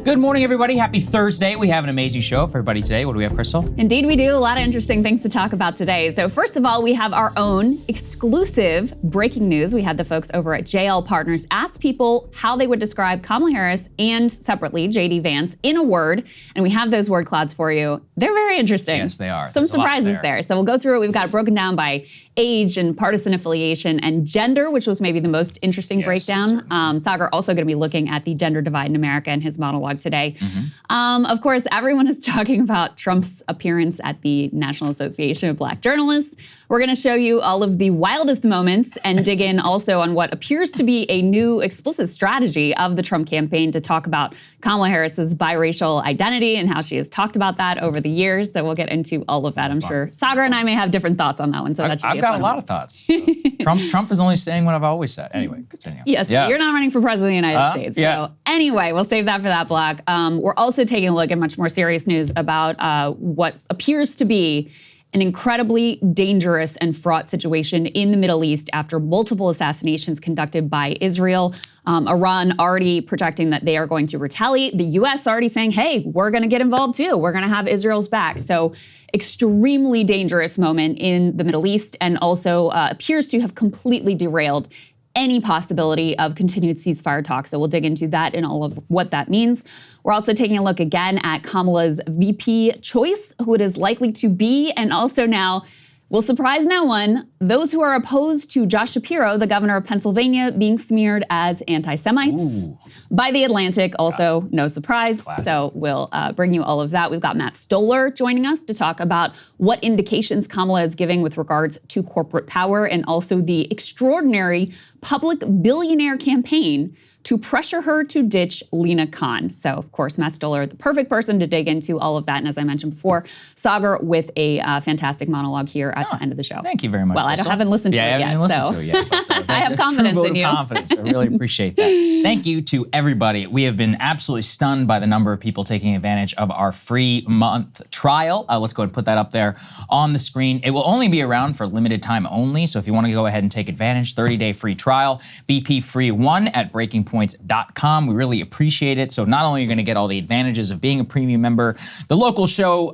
Good morning, everybody. Happy Thursday. We have an amazing show for everybody today. What do we have, Krystal? Indeed, we do. A lot of interesting things to talk about today. So first of all, we have our own exclusive breaking news. We had the folks over at JL Partners ask people how they would describe Kamala Harris and separately JD Vance in a word. And we have those word clouds for you. They're very interesting. Yes, they are. Some surprises there. So we'll go through it. We've got it broken down by age and partisan affiliation and gender, which was maybe the most interesting breakdown. Saagar also going to be looking at the gender divide in America in his monologue today. Of course, everyone is talking about Trump's appearance at the National Association of Black Journalists. We're going to show you all of the wildest moments and dig in also on what appears to be a new explicit strategy of the Trump campaign to talk about Kamala Harris's biracial identity and how she has talked about that over the years. So we'll get into all of that. I'm sure Saagar and I may have different thoughts on that one. So I've got a lot of thoughts. Trump is only saying what I've always said. Anyway, continue. Yes, you're not running for president of the United States. So anyway, we'll save that for that block. We're also taking a look at much more serious news about what appears to be an incredibly dangerous and fraught situation in the Middle East after multiple assassinations conducted by Israel. Iran already projecting that they are going to retaliate. The US already saying, hey, we're going to get involved too. We're going to have Israel's back. So extremely dangerous moment in the Middle East, and also appears to have completely derailed any possibility of continued ceasefire talks. So we'll dig into that and all of what that means. We're also taking a look again at Kamala's VP choice, who it is likely to be, and also now will surprise no one, those who are opposed to Josh Shapiro, the governor of Pennsylvania, being smeared as anti-Semites by The Atlantic. Also, no surprise. Classic. So we'll bring you all of that. We've got Matt Stoller joining us to talk about what indications Kamala is giving with regards to corporate power, and also the extraordinary public billionaire campaign to pressure her to ditch Lina Khan. So, of course, Matt Stoller, the perfect person to dig into all of that. And as I mentioned before, Saagar with a fantastic monologue here at the end of the show. Thank you very much. Well, I haven't listened to it yet. I have confidence in you. Confidence. I really appreciate that. Thank you to everybody. We have been absolutely stunned by the number of people taking advantage of our free month trial. Let's go ahead and put that up there on the screen. It will only be around for limited time only. So if you want to go ahead and take advantage, 30-day free trial, BP Free 1 at breakingpoints.com. We really appreciate it. So not only are you going to get all the advantages of being a premium member, the local show,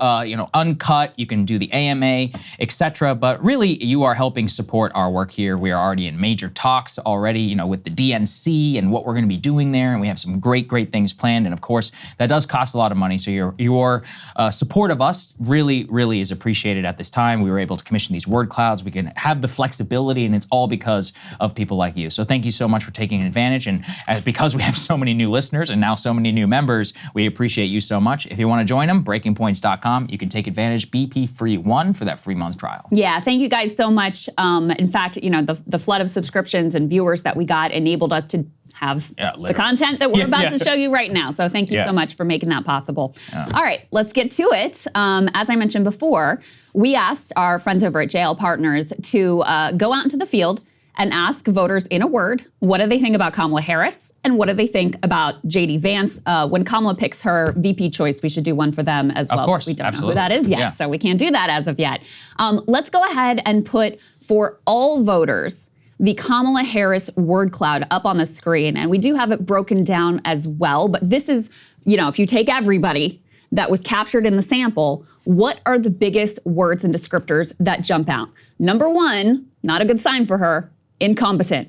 uncut, you can do the AMA, etc. But really, you are helping support our work here. We are already in major talks already, with the DNC and what we're going to be doing there. And we have some great things planned. And of course, that does cost a lot of money. So your support of us really, really is appreciated at this time. We were able to commission these word clouds. We can have the flexibility, and it's all because of people like you. So thank you so much for taking advantage. And because we have so many new listeners and now so many new members, we appreciate you so much. If you want to join them, breakingpoints.com. You can take advantage, BP Free 1 for that free month trial. Yeah, thank you guys so much. In fact, the flood of subscriptions and viewers that we got enabled us to have the content that we're about to show you right now. So thank you so much for making that possible. All right, let's get to it. As I mentioned before, we asked our friends over at JL Partners to go out into the field and ask voters in a word, what do they think about Kamala Harris, and what do they think about JD Vance? When Kamala picks her VP choice, we should do one for them as well. Of course, we don't know who that is yet, so we can't do that as of yet. Let's go ahead and put, for all voters, the Kamala Harris word cloud up on the screen. And we do have it broken down as well, but this is, if you take everybody that was captured in the sample, what are the biggest words and descriptors that jump out? Number one, not a good sign for her, incompetent.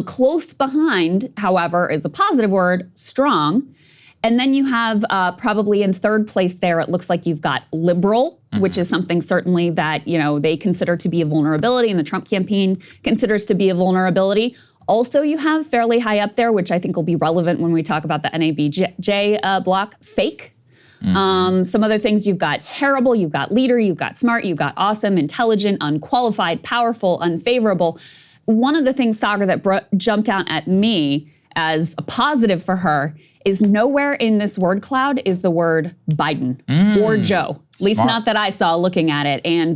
Close behind, however, is a positive word, strong. And then you have probably in third place there, it looks like you've got liberal, which is something certainly that, they consider to be a vulnerability, and the Trump campaign considers to be a vulnerability. Also, you have fairly high up there, which I think will be relevant when we talk about the NABJ block, fake. Some other things, you've got terrible, you've got leader, you've got smart, you've got awesome, intelligent, unqualified, powerful, unfavorable. One of the things, Saagar, that jumped out at me as a positive for her is nowhere in this word cloud is the word Biden or Joe. At least not that I saw looking at it. And,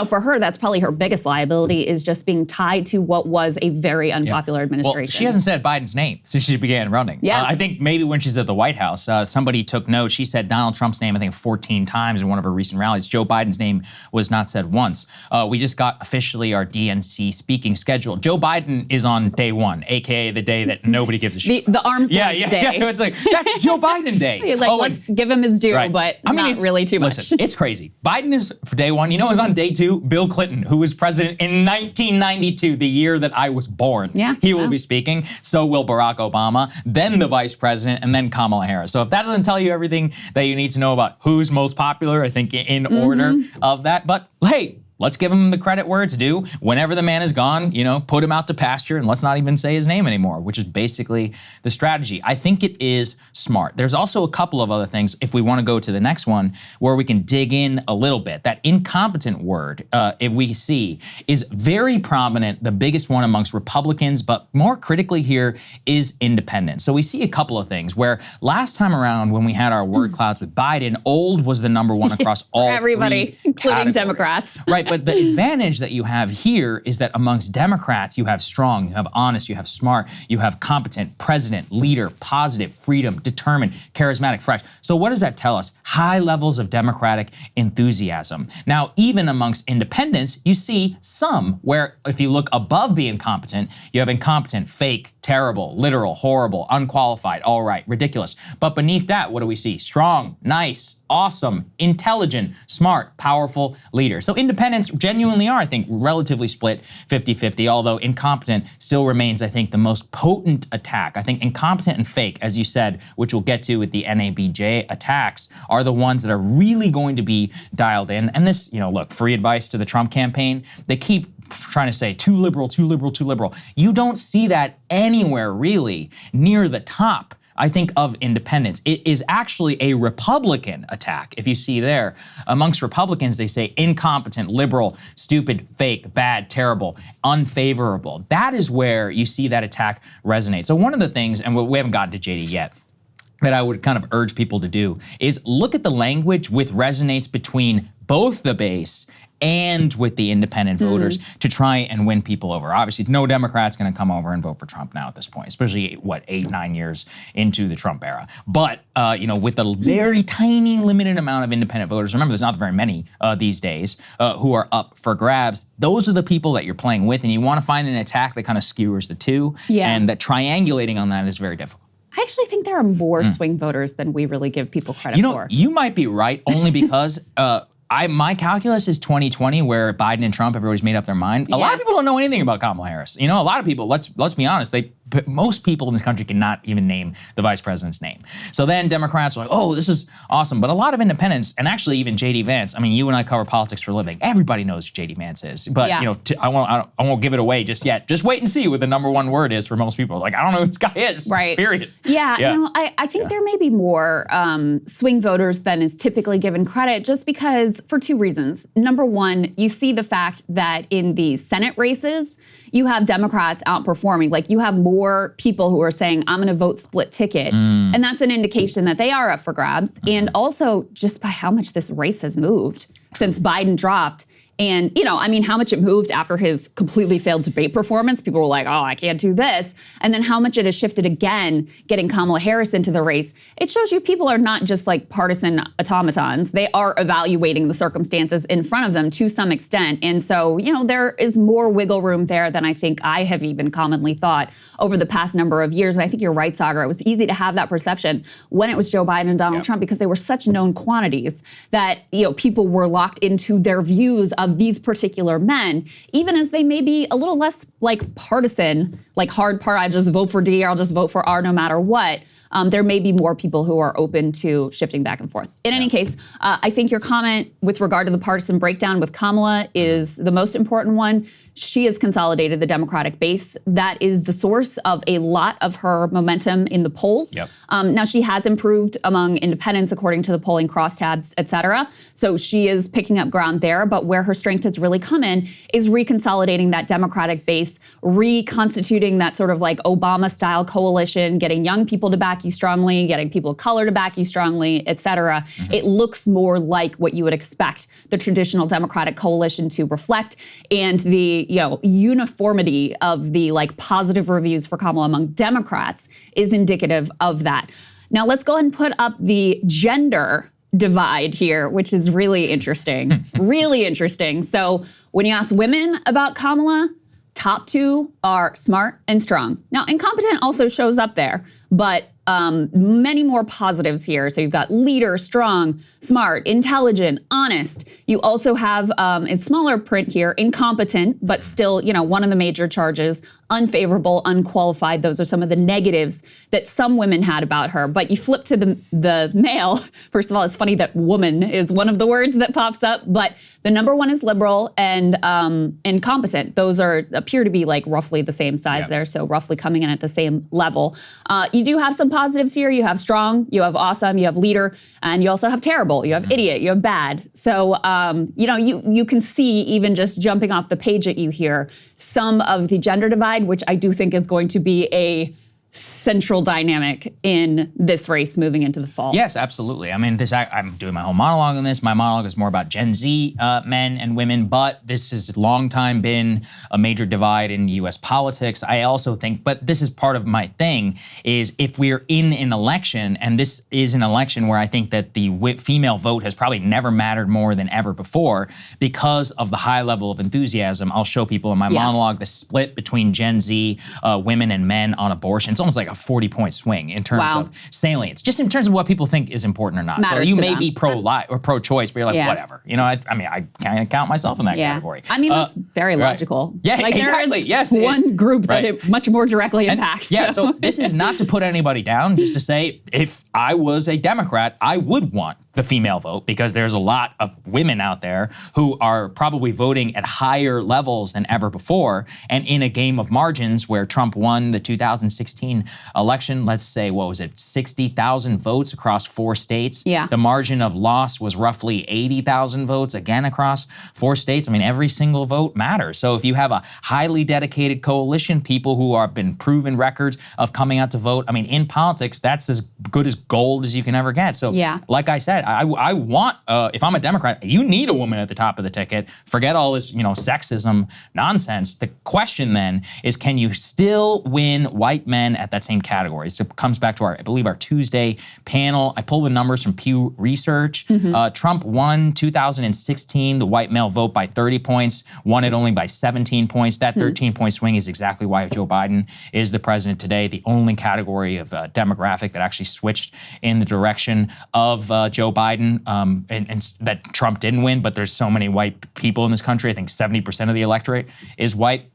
for her, that's probably her biggest liability is just being tied to what was a very unpopular administration. Well, she hasn't said Biden's name since she began running. Yeah. I think maybe when she's at the White House, somebody took note. She said Donald Trump's name, I think, 14 times in one of her recent rallies. Joe Biden's name was not said once. We just got officially our DNC speaking schedule. Joe Biden is on day one, a.k.a. the day that nobody gives a shit. The arms length day. Yeah, it's like, that's Joe Biden day. Let's give him his due, but not really too much. Listen, it's crazy. Biden is for day one. You know who's on day two? Bill Clinton, who was president in 1992, the year that I was born. Yeah, he will be speaking. So will Barack Obama, then the vice president, and then Kamala Harris. So if that doesn't tell you everything that you need to know about who's most popular, I think in order of that. But hey, let's give him the credit where it's due. Whenever the man is gone, put him out to pasture and let's not even say his name anymore, which is basically the strategy. I think it is smart. There's also a couple of other things, if we want to go to the next one, where we can dig in a little bit. That incompetent word, if we see, is very prominent, the biggest one amongst Republicans, but more critically here is independents. So we see a couple of things where last time around when we had our word clouds with Biden, old was the number one across all everybody, including Democrats. Right, but the advantage that you have here is that amongst Democrats, you have strong, you have honest, you have smart, you have competent, president, leader, positive, freedom, determined, charismatic, fresh. So what does that tell us? High levels of Democratic enthusiasm. Now, even amongst independents, you see some where if you look above the incompetent, you have incompetent, fake, terrible, literal, horrible, unqualified, all right, ridiculous. But beneath that, what do we see? Strong, nice, awesome, intelligent, smart, powerful leader. So independents genuinely are, I think, relatively split 50-50, although incompetent still remains, I think, the most potent attack. I think incompetent and fake, as you said, which we'll get to with the NABJ attacks, are the ones that are really going to be dialed in. And this, look, free advice to the Trump campaign, they keep trying to say too liberal, too liberal, too liberal. You don't see that anywhere really near the top, I think, of independents. It is actually a Republican attack. If you see there, amongst Republicans, they say incompetent, liberal, stupid, fake, bad, terrible, unfavorable. That is where you see that attack resonate. So one of the things, and we haven't gotten to JD yet, that I would kind of urge people to do is look at the language with resonates between both the base and with the independent voters to try and win people over. Obviously, no Democrat's going to come over and vote for Trump now at this point, especially, 8-9 years into the Trump era. But, with the very tiny limited amount of independent voters, remember, there's not very many these days who are up for grabs. Those are the people that you're playing with, and you want to find an attack that kind of skewers the two, and that triangulating on that is very difficult. I actually think there are more swing voters than we really give people credit for. You might be right, only because my calculus is 2020, where Biden and Trump, everybody's made up their mind. A lot of people don't know anything about Kamala Harris. A lot of people, let's be honest, most people in this country cannot even name the vice president's name. So then Democrats are like, oh, this is awesome. But a lot of independents, and actually even JD Vance, you and I cover politics for a living. Everybody knows who JD Vance is. But I won't give it away just yet. Just wait and see what the number one word is for most people. Like, I don't know who this guy is. Right. Period. Yeah. I think there may be more swing voters than is typically given credit, just because for two reasons. Number one, you see the fact that in the Senate races, you have Democrats outperforming. Like, you have more people who are saying, I'm going to vote split ticket. And that's an indication that they are up for grabs. And also just by how much this race has moved since Biden dropped. And, how much it moved after his completely failed debate performance. People were like, oh, I can't do this. And then how much it has shifted again, getting Kamala Harris into the race. It shows you people are not just like partisan automatons. They are evaluating the circumstances in front of them to some extent. And so, there is more wiggle room there than I think I have even commonly thought over the past number of years. And I think you're right, Saagar. It was easy to have that perception when it was Joe Biden and Donald Trump, because they were such known quantities that, people were locked into their views of these particular men, even as they may be a little less like partisan, like hard part, I just vote for D, or I'll just vote for R no matter what. There may be more people who are open to shifting back and forth. In any case, I think your comment with regard to the partisan breakdown with Kamala is the most important one. She has consolidated the Democratic base. That is the source of a lot of her momentum in the polls. Now, she has improved among independents, according to the polling crosstabs, et cetera. So she is picking up ground there. But where her strength has really come in is reconsolidating that Democratic base, reconstituting that sort of like Obama-style coalition, getting young people to back you strongly, getting people of color to back you strongly, et cetera. It looks more like what you would expect the traditional Democratic coalition to reflect, and the uniformity of the like positive reviews for Kamala among Democrats is indicative of that. Now let's go ahead and put up the gender divide here, which is really interesting. Really interesting. So when you ask women about Kamala, top 2 are smart and strong. Now, incompetent also shows up there, but many more positives here. So you've got leader, strong, smart, intelligent, honest. You also have, in smaller print here, incompetent, but still, one of the major charges, unfavorable, unqualified. Those are some of the negatives that some women had about her. But you flip to the male. First of all, it's funny that woman is one of the words that pops up, but the number 1 is liberal and incompetent. Those appear to be like roughly the same size there, so roughly coming in at the same level. You do have some positives here. You have strong, you have awesome, you have leader, and you also have terrible. You have idiot, you have bad. So, you can see, even just jumping off the page at you here, some of the gender divide, which I do think is going to be a central dynamic in this race moving into the fall. Yes, absolutely. I mean, I'm doing my whole monologue on this. My monologue is more about Gen Z men and women, but this has long time been a major divide in U.S. politics. I also think, but this is part of my thing, is if we're in an election, and this is an election where I think that the female vote has probably never mattered more than ever before because of the high level of enthusiasm. I'll show people in my monologue the split between Gen Z women and men on abortion. It's almost like a 40-point swing in terms of salience, just in terms of what people think is important or not. Matters so you to may them. be pro-life or pro-choice, but you're like, whatever. I kind of count myself in that category. I mean, that's very logical. Yeah, like, exactly. There is one group that it much more directly impacts. So this is not to put anybody down, just to say, if I was a Democrat, I would want the female vote, because there's a lot of women out there who are probably voting at higher levels than ever before. And in a game of margins where Trump won the 2016 election, let's say, 60,000 votes across 4 states. Yeah. The margin of loss was roughly 80,000 votes, again, across 4 states. I mean, every single vote matters. So if you have a highly dedicated coalition, people who have been proven records of coming out to vote, I mean, in politics, that's as good as gold as you can ever get. So like I said, I want, if I'm a Democrat, you need a woman at the top of the ticket. Forget all this, sexism nonsense. The question then is, can you still win white men at that same category? So it comes back to I believe our Tuesday panel. I pulled the numbers from Pew Research. Trump won 2016, the white male vote, by 30 points, won it only by 17 points. That 13-point swing is exactly why Joe Biden is the president today, the only category of demographic that actually switched in the direction of Joe Biden, and that Trump didn't win, but there's so many white people in this country. I think 70% of the electorate is white.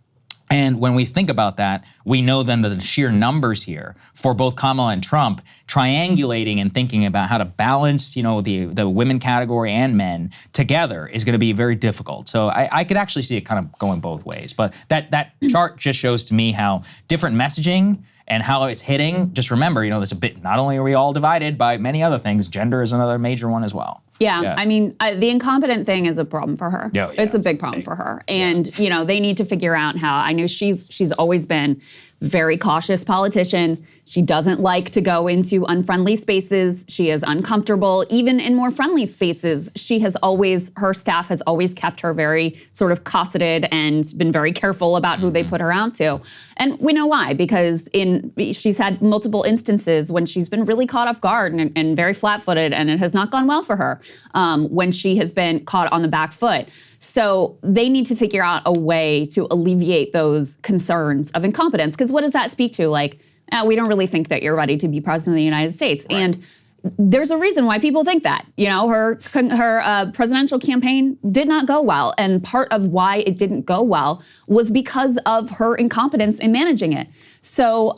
And when we think about that, we know then that the sheer numbers here for both Kamala and Trump, triangulating and thinking about how to balance, the women category and men together is going to be very difficult. So I could actually see it kind of going both ways. But that chart just shows to me how different messaging and how it's hitting. Just remember, there's a bit, not only are we all divided by many other things, gender is another major one as well. Yeah, I mean, the incompetent thing is a problem for her. It's a big problem for her. And, they need to figure out how. I know she's always been very cautious politician. She doesn't like to go into unfriendly spaces. She is uncomfortable. Even in more friendly spaces, her staff has always kept her very sort of cosseted and been very careful about who they put her out to. And we know why, because she's had multiple instances when she's been really caught off guard and very flat-footed, and it has not gone well for her when she has been caught on the back foot. So they need to figure out a way to alleviate those concerns of incompetence. Because what does that speak to? Like, we don't really think that you're ready to be president of the United States. Right. And there's a reason why people think that. Her presidential campaign did not go well. And part of why it didn't go well was because of her incompetence in managing it. So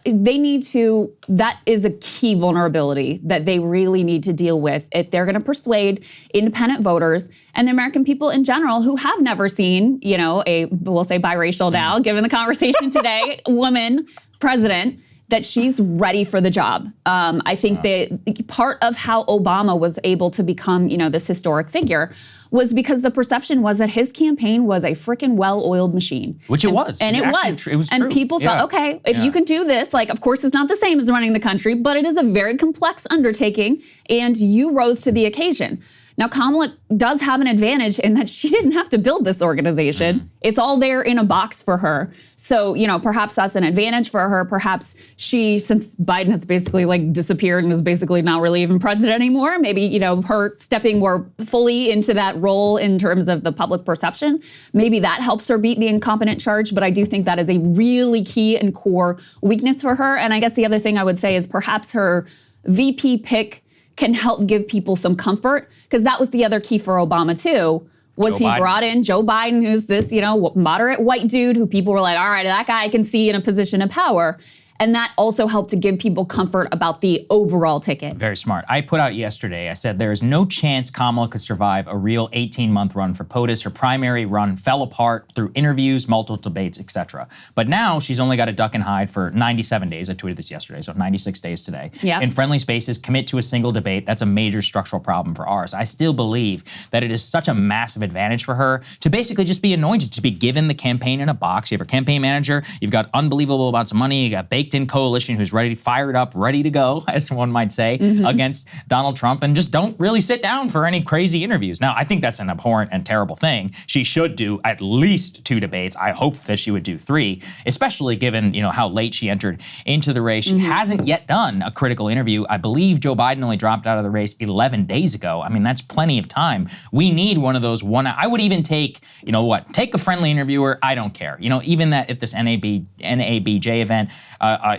they need to, that is a key vulnerability that they really need to deal with if they're going to persuade independent voters and the American people in general who have never seen, we'll say biracial now, given the conversation today, woman president, that she's ready for the job. I think that part of how Obama was able to become, this historic figure was because the perception was that his campaign was a freaking well-oiled machine. Which it was. And it was. It was true. And people thought, okay, if you can do this, like, of course, it's not the same as running the country, but it is a very complex undertaking, and you rose to the occasion. Now, Kamala does have an advantage in that she didn't have to build this organization. It's all there in a box for her. So, you know, perhaps that's an advantage for her. Perhaps she, since Biden has basically like disappeared and is basically not really even president anymore, maybe, you know, her stepping more fully into that role in terms of the public perception, maybe that helps her beat the incompetent charge. But I do think that is a really key and core weakness for her. And I guess the other thing I would say is perhaps her VP pick can help give people some comfort, because that was the other key for Obama too, was he brought in Joe Biden, who's this, you know, moderate white dude who people were like, all right, that guy I can see in a position of power. And that also helped to give people comfort about the overall ticket. Very smart. I put out yesterday, I said there is no chance Kamala could survive a real 18-month run for POTUS. Her primary run fell apart through interviews, multiple debates, etc. But now she's only got to duck and hide for 97 days. I tweeted this yesterday, so 96 days today. In friendly spaces, commit to a single debate. That's a major structural problem for ours. I still believe that it is such a massive advantage for her to basically just be anointed, to be given the campaign in a box. You have a campaign manager, you've got unbelievable amounts of money, you got baked-in coalition who's ready, fired up, ready to go, as one might say, against Donald Trump, and just don't really sit down for any crazy interviews. Now, I think that's an abhorrent and terrible thing. She should do at least 2 debates. I hope that she would do 3, especially given, you know, how late she entered into the race. She hasn't yet done a critical interview. I believe Joe Biden only dropped out of the race 11 days ago. I mean, that's plenty of time. We need one of those I would even take, you know what, take a friendly interviewer. I don't care. You know, even that at this NABJ event,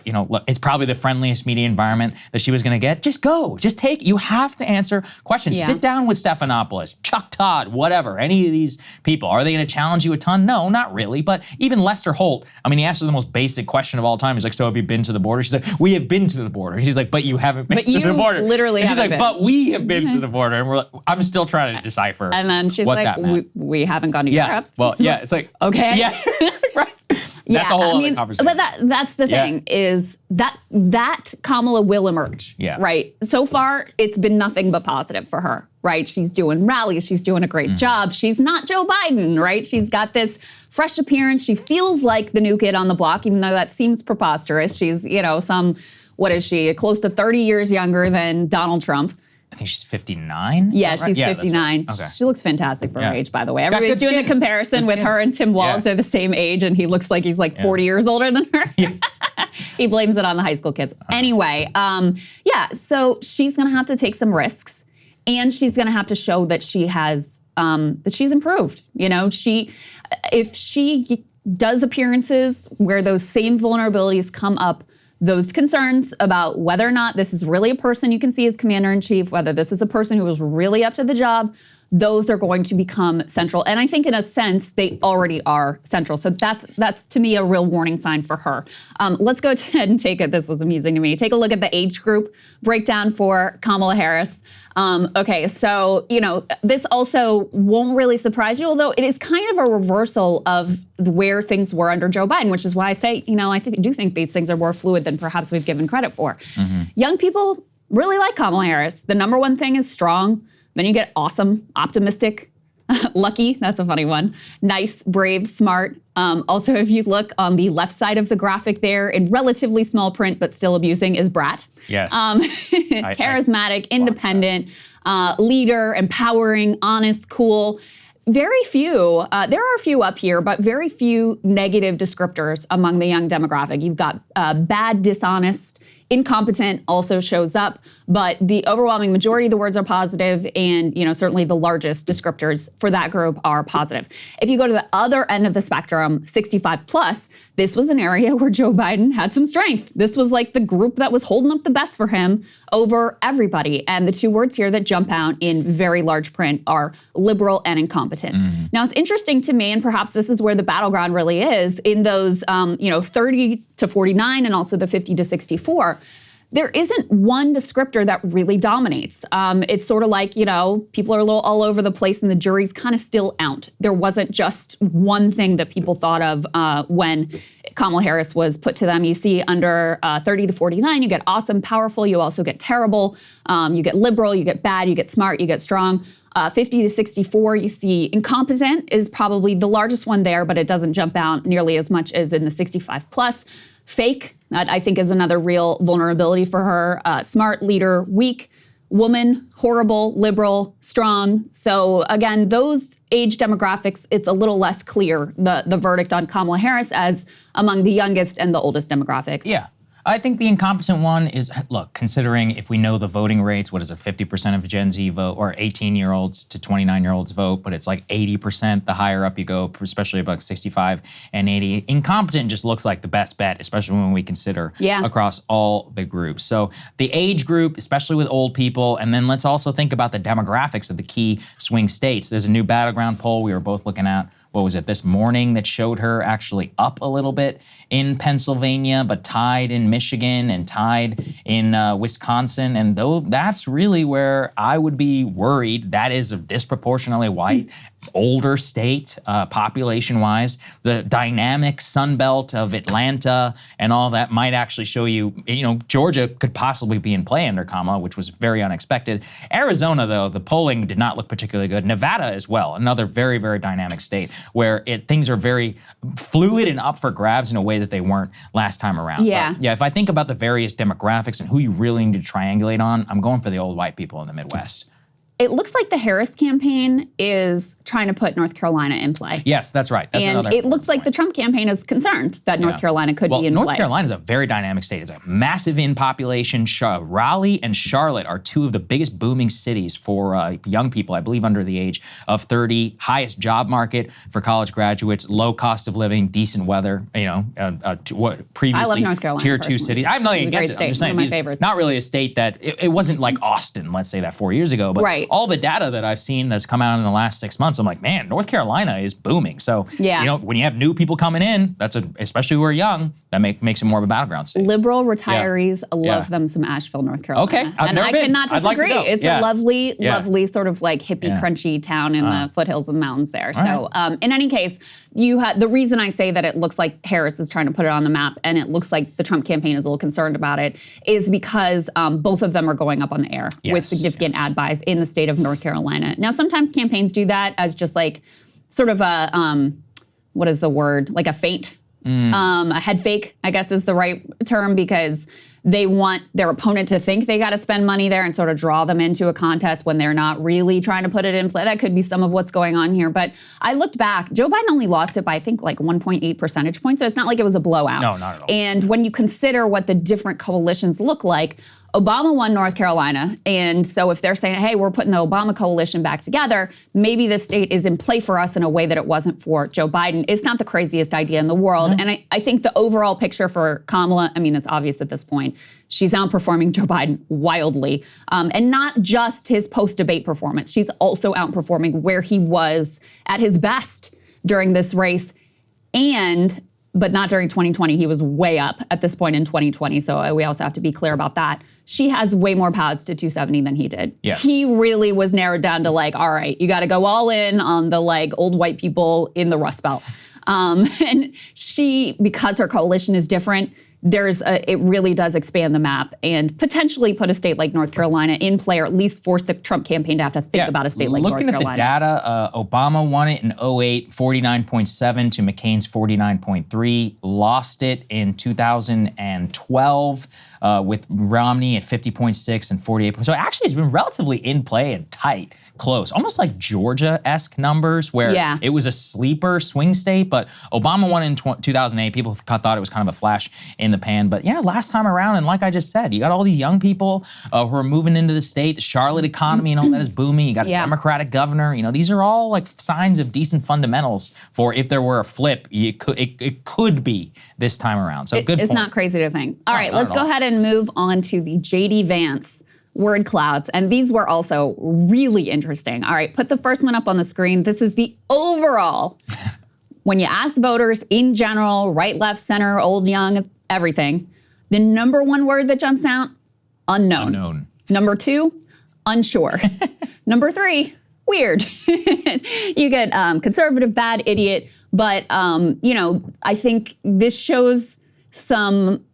you know, look, it's probably the friendliest media environment that she was going to get. Just go, just take, you have to answer questions. Sit down with Stephanopoulos, Chuck Todd, whatever, any of these people. Are they going to challenge you a ton? No, not really. But even Lester Holt, I mean, he asked her the most basic question of all time. He's like, so have you been to the border? She's like, we have been to the border. She's like, but you haven't been to the border. Literally and she's like, been. but we have been to the border. And we're like, I'm still trying to decipher. And then she's like, we haven't gone to Europe. Well, yeah, it's like, okay. Yeah, right. That's a whole other conversation. But that's the thing, is that Kamala will emerge, right? So far, it's been nothing but positive for her, right? She's doing rallies, she's doing a great job. She's not Joe Biden, right? She's got this fresh appearance. She feels like the new kid on the block, even though that seems preposterous. She's, you know, what is she, close to 30 years younger than Donald Trump. I think she's 59. Yeah, she's 59. Right. Okay. She looks fantastic for her age, by the way. Everybody's doing the comparison with her and Tim Walz. They're the same age, and he looks like he's like 40 years older than her. He blames it on the high school kids. Anyway, so she's going to have to take some risks, and she's going to have to show that she has, that she's improved. You know, if she does appearances where those same vulnerabilities come up, those concerns about whether or not this is really a person you can see as commander-in-chief, whether this is a person who is really up to the job, those are going to become central. And I think in a sense, they already are central. So that's to me a real warning sign for her. Let's go ahead and take it. This was amusing to me. Take a look at the age group breakdown for Kamala Harris. Okay, so, you know, this also won't really surprise you, although it is kind of a reversal of where things were under Joe Biden, which is why I say, you know, I do think these things are more fluid than perhaps we've given credit for. Young people really like Kamala Harris. The number one thing is strong. Then you get awesome, optimistic, lucky, that's a funny one, nice, brave, smart. Also, if you look on the left side of the graphic there, in relatively small print but still abusing, is Brat. Yes. Charismatic, independent, leader, empowering, honest, cool. Very few, there are a few up here, but very few negative descriptors among the young demographic. You've got bad, dishonest, incompetent also shows up, but the overwhelming majority of the words are positive, and, you know, certainly the largest descriptors for that group are positive. If you go to the other end of the spectrum, 65 plus, this was an area where Joe Biden had some strength. This was like the group that was holding up the best for him over everybody. And the two words here that jump out in very large print are liberal and incompetent. Now, it's interesting to me, and perhaps this is where the battleground really is, in those, 30 to 49 and also the 50 to 64, there isn't one descriptor that really dominates. It's sort of like, you know, people are a little all over the place and the jury's kind of still out. There wasn't just one thing that people thought of when Kamala Harris was put to them. You see under 30 to 49, you get awesome, powerful, you also get terrible, you get liberal, you get bad, you get smart, you get strong. 50 to 64, you see incompetent is probably the largest one there, but it doesn't jump out nearly as much as in the 65 plus. Fake, that I think is another real vulnerability for her. Smart, leader, weak, woman, horrible, liberal, strong. So again, those age demographics, it's a little less clear, the verdict on Kamala Harris as among the youngest and the oldest demographics. Yeah. I think the incompetent one is, look, considering if we know the voting rates, what is it, 50% of Gen Z vote, or 18-year-olds to 29-year-olds vote, but it's like 80% the higher up you go, especially about 65 and 80. Incompetent just looks like the best bet, especially when we consider across all the groups. So the age group, especially with old people, and then let's also think about the demographics of the key swing states. There's a new battleground poll we were both looking at, what was it, this morning, that showed her actually up a little bit in Pennsylvania, but tied in Michigan and tied in Wisconsin. And though that's really where I would be worried. That is a disproportionately white, older state, population-wise. The dynamic Sunbelt of Atlanta and all that might actually show you, Georgia could possibly be in play under Kamala, which was very unexpected. Arizona, though, the polling did not look particularly good. Nevada as well, another very, very dynamic state where things are very fluid and up for grabs in a way that they weren't last time around. Yeah. But yeah, if I think about the various demographics and who you really need to triangulate on, I'm going for the old white people in the Midwest. It looks like the Harris campaign is trying to put North Carolina in play. Yes, that's right. That's and it looks like the Trump campaign is concerned that North Carolina could be in North play. North Carolina is a very dynamic state. It's a massive in population. Raleigh and Charlotte are two of the biggest booming cities for young people, I believe under the age of 30. Highest job market for college graduates, low cost of living, decent weather. What previously I love North Carolina, tier 2 cities. I'm not even against it. I'm just saying, one of my favorites. Not really a state that it wasn't like Austin. Let's say that 4 years ago, but all the data that I've seen that's come out in the last 6 months, I'm like, man, North Carolina is booming. So, when you have new people coming in, especially who are young, that makes it more of a battleground state. Liberal retirees love them some Asheville, North Carolina. Okay, and I cannot disagree. Like to go. It's a lovely sort of like hippie, crunchy town in the foothills of the mountains there. So, in any case, the reason I say that it looks like Harris is trying to put it on the map and it looks like the Trump campaign is a little concerned about it is because both of them are going up on the air with significant ad buys in the state of North Carolina. Now, sometimes campaigns do that as just like sort of a, what is the word? Like a feint. A head fake, I guess is the right term, because they want their opponent to think they got to spend money there and sort of draw them into a contest when they're not really trying to put it in play. That could be some of what's going on here. But I looked back. Joe Biden only lost it by, I think, like 1.8 percentage points. So it's not like it was a blowout. No, not at all. And when you consider what the different coalitions look like, Obama won North Carolina, and so if they're saying, hey, we're putting the Obama coalition back together, maybe the state is in play for us in a way that it wasn't for Joe Biden. It's not the craziest idea in the world, and I think the overall picture for Kamala, I mean, it's obvious at this point, she's outperforming Joe Biden wildly, and not just his post-debate performance. She's also outperforming where he was at his best during this race, but not during 2020. He was way up at this point in 2020, so we also have to be clear about that. She has way more paths to 270 than he did. Yes. He really was narrowed down to like, all right, you got to go all in on the like old white people in the Rust Belt. And she, because her coalition is different, it really does expand the map and potentially put a state like North Carolina in play, or at least force the Trump campaign to have to think about a state like North Carolina. Looking at the data, Obama won it in 2008, 49.7 to McCain's 49.3, lost it in 2012 with Romney at 50.6 and 48. So actually it's been relatively in play and tight, close, almost like Georgia-esque numbers where it was a sleeper swing state, but Obama won in 2008. People thought it was kind of a flash in the pan, but last time around, and like I just said, you got all these young people who are moving into the state, the Charlotte economy and all that is booming, you got a Democratic governor, these are all like signs of decent fundamentals for if there were a flip, it could be this time around. So good point. It's not crazy to think. All right, let's go ahead and move on to the JD Vance word clouds. And these were also really interesting. All right, put the first one up on the screen. This is the overall. When you ask voters in general, right, left, center, old, young, everything, the number one word that jumps out, unknown. Number 2, unsure. Number 3, weird. You get conservative, bad, idiot. But, I think this shows some,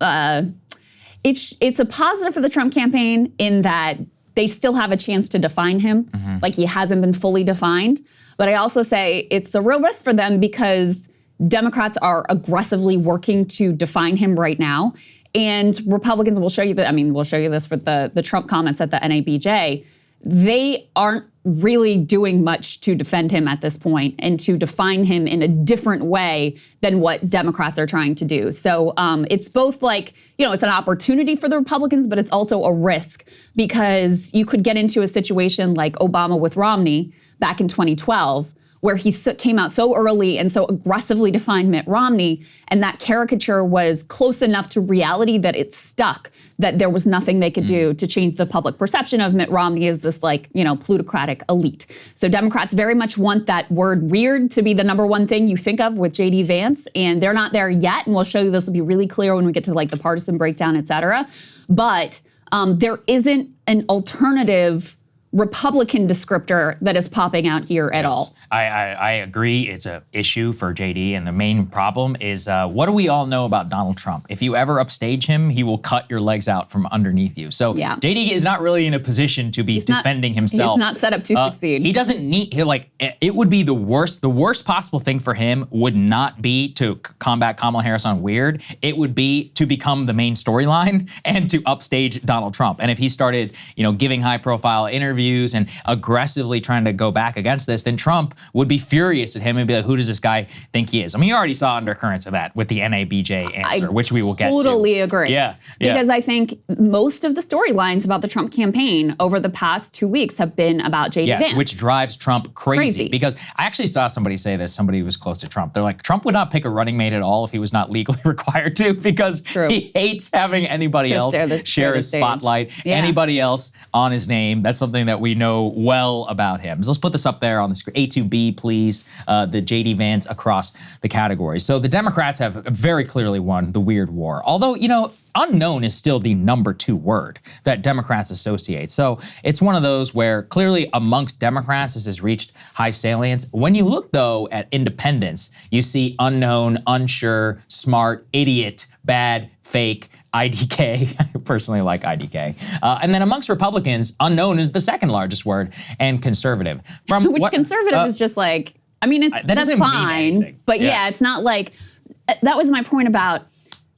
it's a positive for the Trump campaign in that they still have a chance to define him. Like, he hasn't been fully defined. But I also say it's a real risk for them because Democrats are aggressively working to define him right now. And Republicans will show you that, I mean, we'll show you this with the Trump comments at the NABJ. They aren't really doing much to defend him at this point and to define him in a different way than what Democrats are trying to do. So it's both like, you know, it's an opportunity for the Republicans, but it's also a risk because you could get into a situation like Obama with Romney back in 2012, where he came out so early and so aggressively defined Mitt Romney, and that caricature was close enough to reality that it stuck, that there was nothing they could do to change the public perception of Mitt Romney as this, like, you know, plutocratic elite. So Democrats very much want that word weird to be the number one thing you think of with J.D. Vance, and they're not there yet, and we'll show you this will be really clear when we get to like the partisan breakdown, et cetera. But there isn't an alternative Republican descriptor that is popping out here at all. I agree. It's an issue for JD, and the main problem is what do we all know about Donald Trump? If you ever upstage him, he will cut your legs out from underneath you. So JD is not really in a position to be defending himself. He's not set up to succeed. He doesn't need, it would be the worst possible thing for him would not be to combat Kamala Harris on weird. It would be to become the main storyline and to upstage Donald Trump. And if he started, you know, giving high profile interviews and aggressively trying to go back against this, then Trump would be furious at him and be like, who does this guy think he is? I mean, you already saw undercurrents of that with the NABJ answer, which we will get to. Totally agree. Yeah. Because I think most of the storylines about the Trump campaign over the past 2 weeks have been about J.D. Vance. Which drives Trump crazy. Because I actually saw somebody say this, somebody who was close to Trump. They're like, Trump would not pick a running mate at all if he was not legally required to, because he hates having anybody else share his spotlight, anybody else on his name. That's something that we know well about him. So let's put this up there on the screen. A2B, please, the J.D. Vance across the categories. So the Democrats have very clearly won the weird war. Although, you know, unknown is still the number 2 word that Democrats associate. So it's one of those where clearly amongst Democrats this has reached high salience. When you look though at independents, you see unknown, unsure, smart, idiot, bad, fake, IDK. I personally like IDK. And then amongst Republicans, unknown is the second largest word, and conservative. Which conservative is just like, I mean, that's fine, but yeah, it's not like, that was my point about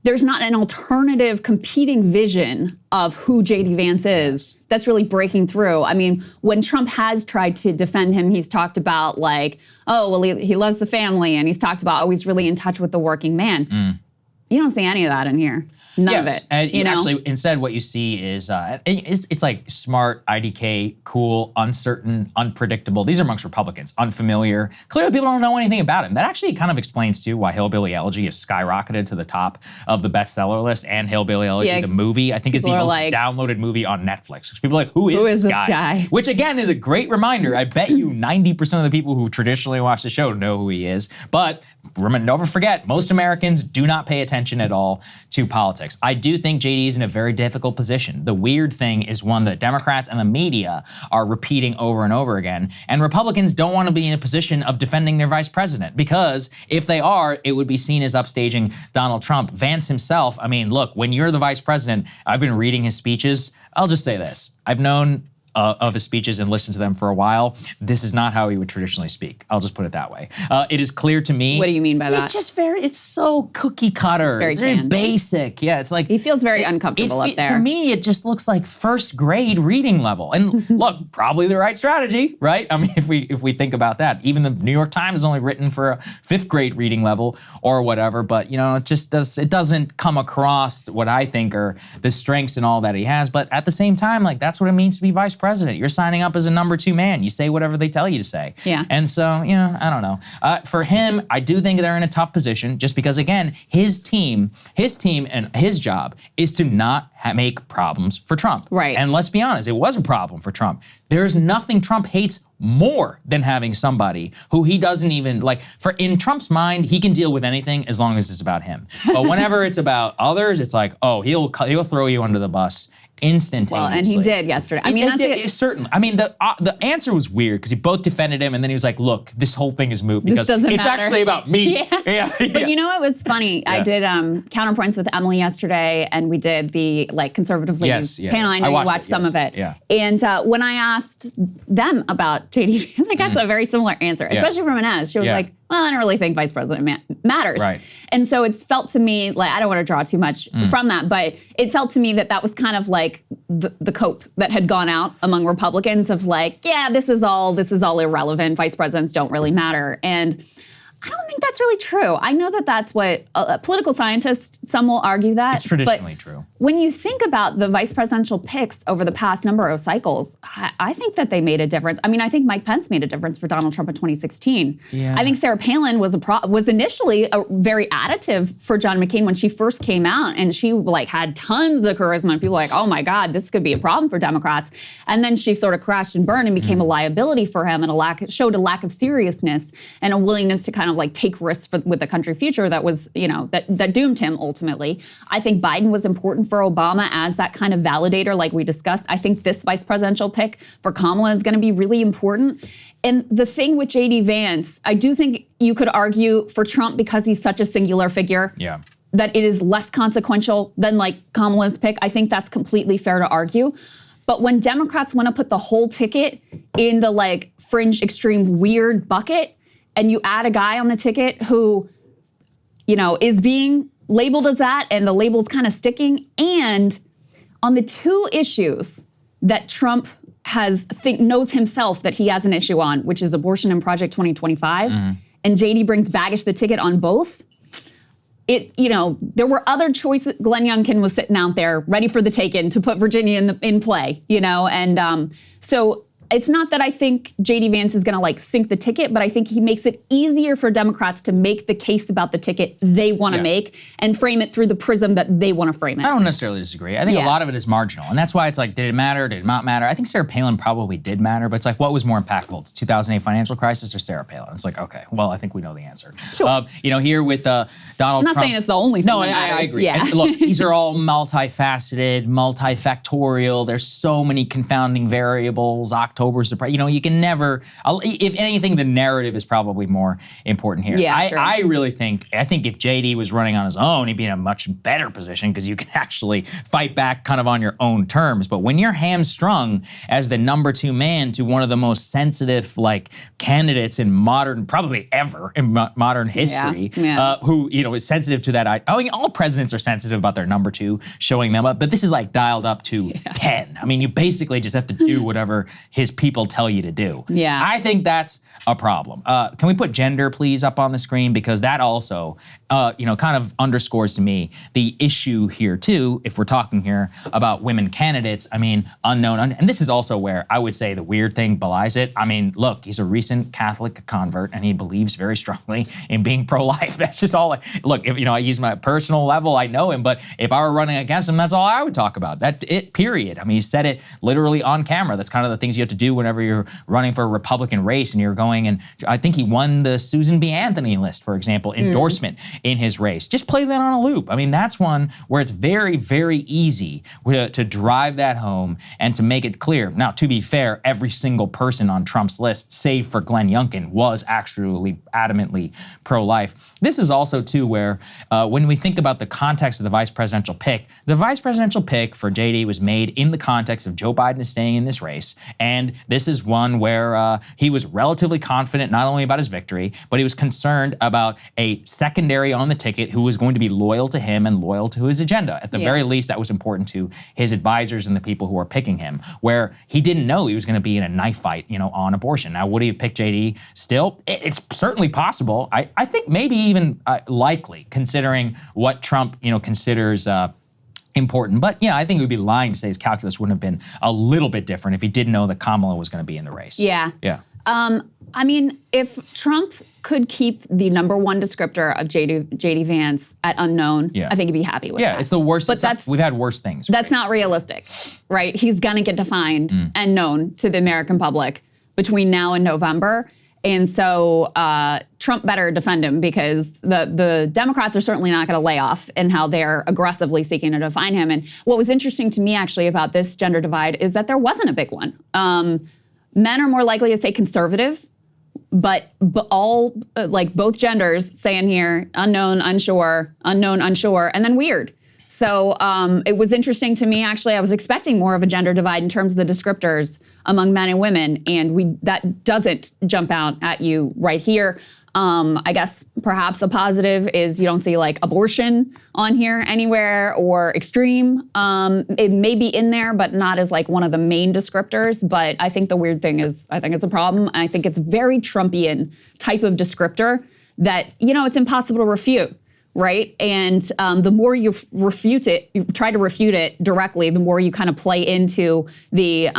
there's not an alternative competing vision of who J.D. Vance is that's really breaking through. I mean, when Trump has tried to defend him, he's talked about like, oh, well, he loves the family, and he's talked about, oh, he's really in touch with the working man. You don't see any of that in here. None of it. And you actually, instead, what you see is it's like smart, IDK, cool, uncertain, unpredictable. These are amongst Republicans. Unfamiliar. Clearly, people don't know anything about him. That actually kind of explains, too, why Hillbilly Elegy has skyrocketed to the top of the bestseller list, and Hillbilly Elegy, the movie, I think is the most downloaded movie on Netflix. Because people are like, who is this guy? Which, again, is a great reminder. I bet you 90% of the people who traditionally watch the show know who he is. But never forget, most Americans do not pay attention at all to politics. I do think JD is in a very difficult position. The weird thing is one that Democrats and the media are repeating over and over again. And Republicans don't want to be in a position of defending their vice president, because if they are, it would be seen as upstaging Donald Trump. Vance himself, I mean, look, when you're the vice president, I've been reading his speeches. I'll just say this. I've known of his speeches and listened to them for a while. This is not how he would traditionally speak. I'll just put it that way. It is clear to me. What do you mean by that? It's just it's so cookie cutter. It's very basic. Yeah, it's like. He feels very uncomfortable up there. To me, it just looks like first grade reading level. And look, probably the right strategy, right? I mean, if we think about that, even the New York Times is only written for a 5th grade reading level or whatever, but you know, it doesn't come across what I think are the strengths and all that he has. But at the same time, like, that's what it means to be vice president. You're signing up as a number 2 man. You say whatever they tell you to say. Yeah. And so, you know, I don't know. For him, I do think they're in a tough position just because, again, his team and his job is to not make problems for Trump. Right. And let's be honest, it was a problem for Trump. There's nothing Trump hates more than having somebody who he doesn't even, like, in Trump's mind, he can deal with anything as long as it's about him. But whenever it's about others, it's like, oh, he'll throw you under the bus instantaneously. Well, and he did yesterday. I mean, certainly. I mean, the answer was weird because he both defended him, and then he was like, "Look, this whole thing is moot because it's actually about me." Yeah. But you know what was funny? I did counterpoints with Emily yesterday, and we did the conservative ladies panel. I know you watched some of it. Yeah. And when I asked them about JD, I got a very similar answer, especially from Inez. She was like, "Well, I don't really think vice president matters." Right. And so it's felt to me like, I don't want to draw too much from that, but it felt to me that was kind of like the cope that had gone out among Republicans of like, yeah, this is all irrelevant. Vice presidents don't really matter. And I don't think that's really true. I know that that's what political scientists, some will argue that. It's traditionally true. When you think about the vice presidential picks over the past number of cycles, I think that they made a difference. I mean, I think Mike Pence made a difference for Donald Trump in 2016. Yeah. I think Sarah Palin was initially very additive for John McCain when she first came out, and she had tons of charisma, and people were like, oh my God, this could be a problem for Democrats. And then she sort of crashed and burned and became a liability for him, and showed a lack of seriousness and a willingness to kind of take risks with the country future that was, that doomed him ultimately. I think Biden was important for Obama as that kind of validator like we discussed. I think this vice presidential pick for Kamala is going to be really important. And the thing with JD Vance, I do think you could argue for Trump because he's such a singular figure. Yeah. That it is less consequential than Kamala's pick. I think that's completely fair to argue. But when Democrats want to put the whole ticket in the fringe extreme weird bucket, and you add a guy on the ticket who, is being labeled as that, and the label's kind of sticking, and on the two issues that Trump knows himself that he has an issue on, which is abortion and Project 2025, and JD brings baggage the ticket on both, there were other choices. Glenn Youngkin was sitting out there ready for the take-in to put Virginia in play, and so it's not that I think JD Vance is going to sink the ticket, but I think he makes it easier for Democrats to make the case about the ticket they want to make and frame it through the prism that they want to frame it. I don't necessarily disagree. I think a lot of it is marginal, and that's why it's did it matter? Did it not matter? I think Sarah Palin probably did matter, but it's what was more impactful, the 2008 financial crisis or Sarah Palin? It's okay, well, I think we know the answer. Sure. Here with Donald Trump. I'm not saying it's the only thing that matters. I agree. Yeah. And look, these are all multifaceted, multifactorial. There's so many confounding variables. October surprise. You can never. If anything, the narrative is probably more important here. Yeah, sure. I really think. I think if JD was running on his own, he'd be in a much better position because you can actually fight back kind of on your own terms. But when you're hamstrung as the number 2 man to one of the most sensitive candidates in modern, probably ever in modern history, who is sensitive to that. I mean, all presidents are sensitive about their number 2 showing them up, but this is dialed up to 10. I mean, you basically just have to do whatever his people tell you to do. Yeah. I think that's a problem. Can we put gender, please, up on the screen? Because that also, kind of underscores to me the issue here, too, if we're talking here about women candidates. I mean, unknown. And this is also where I would say the weird thing belies it. I mean, look, he's a recent Catholic convert, and he believes very strongly in being pro-life. That's just all. Look, if I use my personal level, I know him, but if I were running against him, that's all I would talk about. Period. I mean, he said it literally on camera. That's kind of the things you have to do whenever you're running for a Republican race and you're going, and I think he won the Susan B. Anthony list, for example, endorsement in his race. Just play that on a loop. I mean, that's one where it's very, very easy to drive that home and to make it clear. Now, to be fair, every single person on Trump's list, save for Glenn Youngkin, was actually adamantly pro-life. This is also, too, where when we think about the context of the vice presidential pick for JD was made in the context of Joe Biden is staying in this race, and this is one where he was relatively confident not only about his victory, but he was concerned about a secondary on the ticket who was going to be loyal to him and loyal to his agenda. At the very least, that was important to his advisors and the people who were picking him, where he didn't know he was going to be in a knife fight, on abortion. Now, would he have picked JD still? It's certainly possible. I think maybe even likely, considering what Trump, considers important. But I think it would be lying to say his calculus wouldn't have been a little bit different if he didn't know that Kamala was going to be in the race. Yeah. Yeah. I mean, if Trump could keep the number 1 descriptor of JD Vance at unknown, I think he'd be happy with that. Yeah, it's the worst. But we've had worse things. That's not realistic, right? He's going to get defined and known to the American public between now and November. And so Trump better defend him, because the Democrats are certainly not going to lay off in how they're aggressively seeking to define him. And what was interesting to me actually about this gender divide is that there wasn't a big one. Men are more likely to say conservative, but all, like both genders say in here, unknown, unsure, and then weird. So it was interesting to me, actually. I was expecting more of a gender divide in terms of the descriptors among men and women, and that doesn't jump out at you right here. I guess perhaps a positive is you don't see like abortion on here anywhere, or extreme. It may be in there, but not as like one of the main descriptors. But I think the weird thing is, I think it's a problem. I think it's very Trumpian type of descriptor that, it's impossible to refute. Right? And the more you refute it, you try to refute it directly, the more you kind of play into the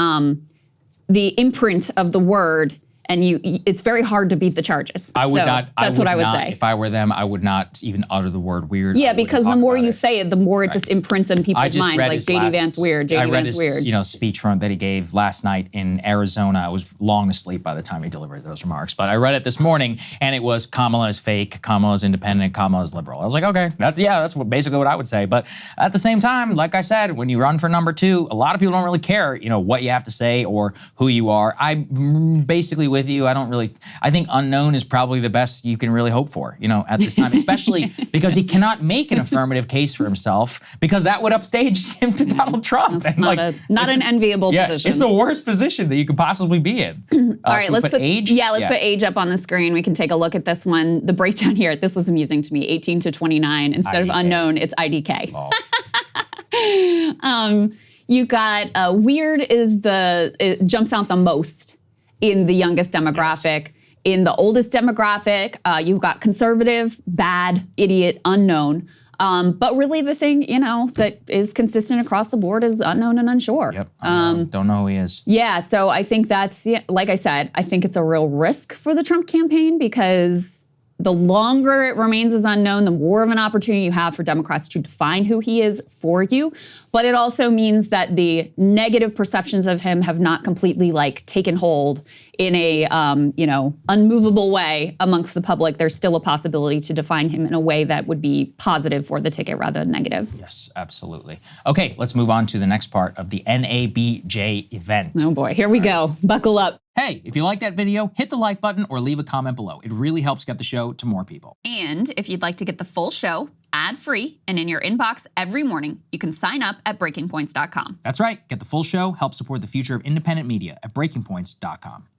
imprint of the word, and it's very hard to beat the charges. I would not. That's what I would say. If I were them, I would not even utter the word weird. Yeah, because the more you say it, the more it just imprints in people's minds. Like JD Vance weird, JD Vance weird. I read his, speech that he gave last night in Arizona. I was long asleep by the time he delivered those remarks, but I read it this morning, and it was Kamala is fake, Kamala is independent, Kamala is liberal. I was like, okay, that's basically what I would say. But at the same time, like I said, when you run for number 2, a lot of people don't really care, what you have to say or who you are. I'm basically with you. I think unknown is probably the best you can really hope for, at this time, especially because he cannot make an affirmative case for himself, because that would upstage him to Donald Trump. It's not an enviable position. It's the worst position that you could possibly be in. All right, let's put age. Yeah, let's put age up on the screen. We can take a look at this one. The breakdown here, this was amusing to me, 18 to 29. Instead of unknown, it's IDK. Oh. You got weird it jumps out the most in the youngest demographic. Yes. In the oldest demographic, you've got conservative, bad, idiot, unknown. But really the thing, that is consistent across the board is unknown and unsure. Yep, don't know who he is. Yeah, so I think that's, like I said, I think it's a real risk for the Trump campaign, because the longer it remains as unknown, the more of an opportunity you have for Democrats to define who he is for you. But it also means that the negative perceptions of him have not completely taken hold in a unmovable way amongst the public. There's still a possibility to define him in a way that would be positive for the ticket rather than negative. Yes, absolutely. Okay, let's move on to the next part of the NABJ event. Oh boy, here we go. Buckle up. Hey, if you like that video, hit the like button or leave a comment below. It really helps get the show to more people. And if you'd like to get the full show ad-free and in your inbox every morning, you can sign up at breakingpoints.com. That's right. Get the full show, help support the future of independent media at breakingpoints.com.